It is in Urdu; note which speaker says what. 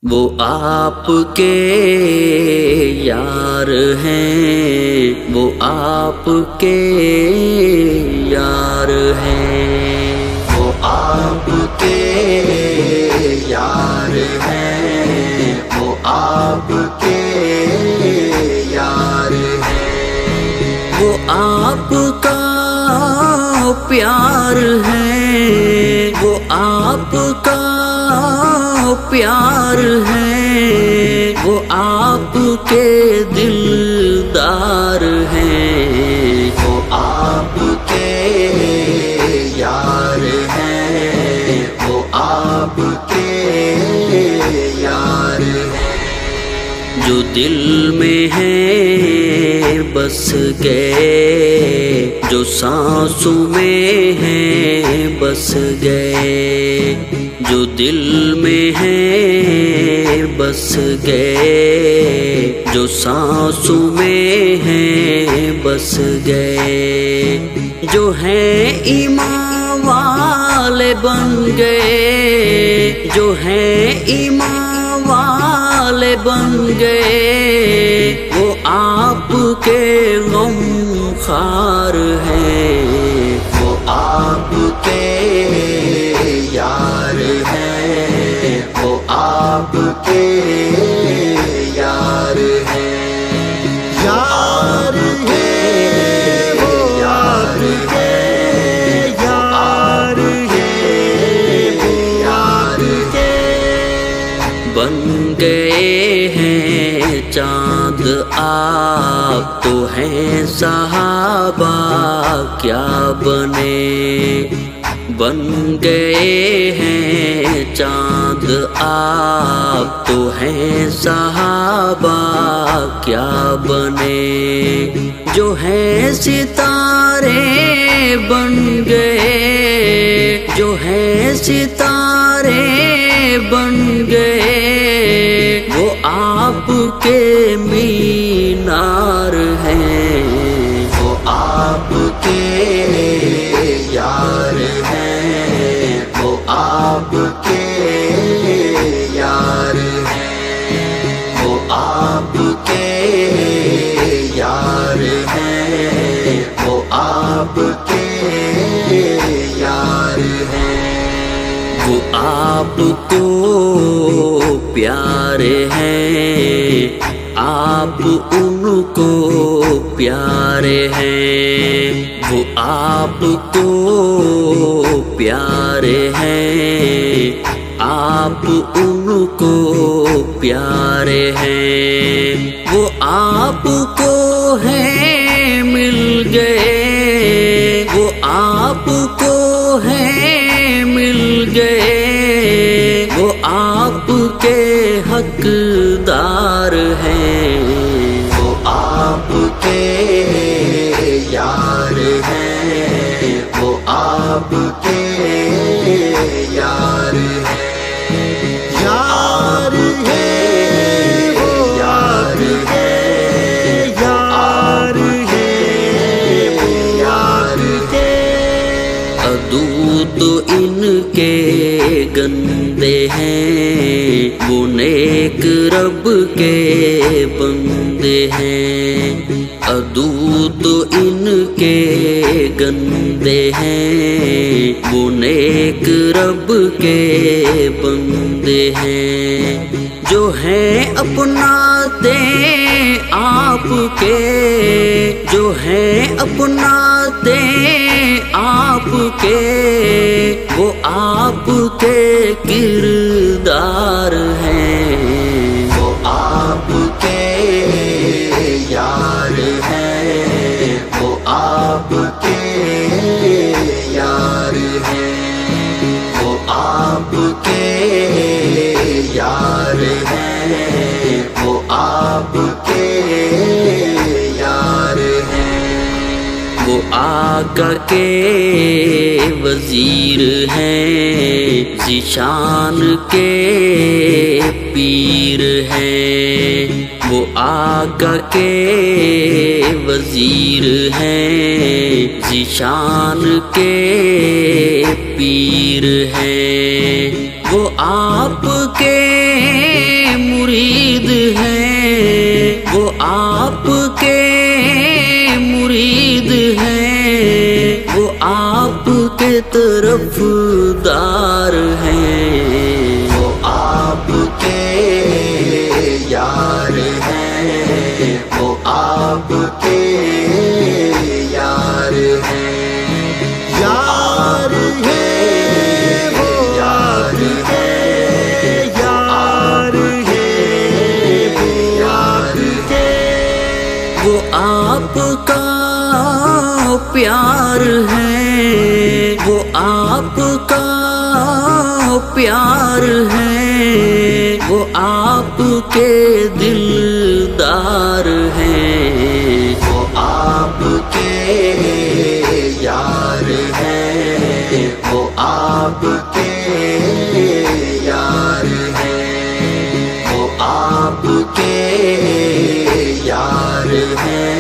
Speaker 1: وہ آپ کے یار ہیں، وہ آپ کے یار ہیں، وہ آپ کے یار ہیں، وہ آپ کے یار ہیں، وہ آپ کا پیار ہے، وہ آپ کا پیار ہے، وہ آپ کے دلدار ہیں، وہ آپ کے یار ہیں، وہ آپ کے یار ہیں، جو دل میں ہیں بس گئے، جو سانسوں میں ہیں بس گئے، جو دل میں ہیں بس گئے، جو سانسوں میں ہیں بس گئے، جو ہیں ایمان والے بن گئے، جو ہیں ایمان والے بن گئے، وہ آپ کے غم خوار ہیں، وہ آپ کے یار ہیں، وہ آپ کے یار ہیں، یار ہیں، وہ یار ہیں، یار ہیں، یار ہیں، بن گئے ہیں چاند آپ تو ہیں صحابہ کیا بنے، بن گئے ہیں چاند آپ تو ہیں صحابہ کیا بنے، جو ہیں ستارے بن گئے، جو ہیں ستارے بن گئے، وہ آپ کے مینار ہیں، وہ آپ کے یار ہیں، وہ آپ کے یار ہیں، وہ آپ کے یار ہیں، وہ آپ کے یار ہیں، وہ آپ کو پیارے ہیں، آپ ان کو پیارے ہیں، وہ آپ کو پیارے ہیں، آپ ان کو پیارے ہیں، وہ آپ کو ہیں مل گئے، وہ آپ کو ہیں مل گئے، وہ آپ کے حقدار ہیں، وہ آپ کے یار ہیں، وہ آپ کے یار ہیں، یار ہیں، وہ یار ہیں، یار ہیں، وہ یار ہیں، عدو تو ان کے گندے ہیں، وہ نیک رب کے بندے ہیں، عدو تو ان کے گندے ہیں، وہ نیک رب کے بندے ہیں، جو ہیں اپناتے آپ کے، جو ہیں اپناتے آپ کے، وہ آپ کے کردار ہیں، وہ آپ کے یار ہیں، وہ آپ کے یار ہیں، وہ آپ کے یار ہیں، وہ آپ کے یار ہیں، وہ آقا کے وزیر ہیں، ذیشان کے پیر ہیں، وہ آقا کے وزیر ہیں، ذیشان کے پیر ہیں، وہ آپ کے
Speaker 2: مرید ہیں، وہ آپ کے مرید ہیں، وہ آپ کے طرف دار ہیں،
Speaker 1: وہ آپ کے یار ہیں، وہ آپ کے یار ہیں،
Speaker 2: یار ہیں، وہ
Speaker 1: یار ہیں،
Speaker 2: یار ہیں،
Speaker 1: یار
Speaker 2: وہ آپ کا پیار ہے، وہ آپ کا پیار ہے، وہ آپ کے دلدار ہیں،
Speaker 1: وہ آپ کے یار ہیں، وہ آپ کے یار ہیں، وہ آپ کے یار ہیں۔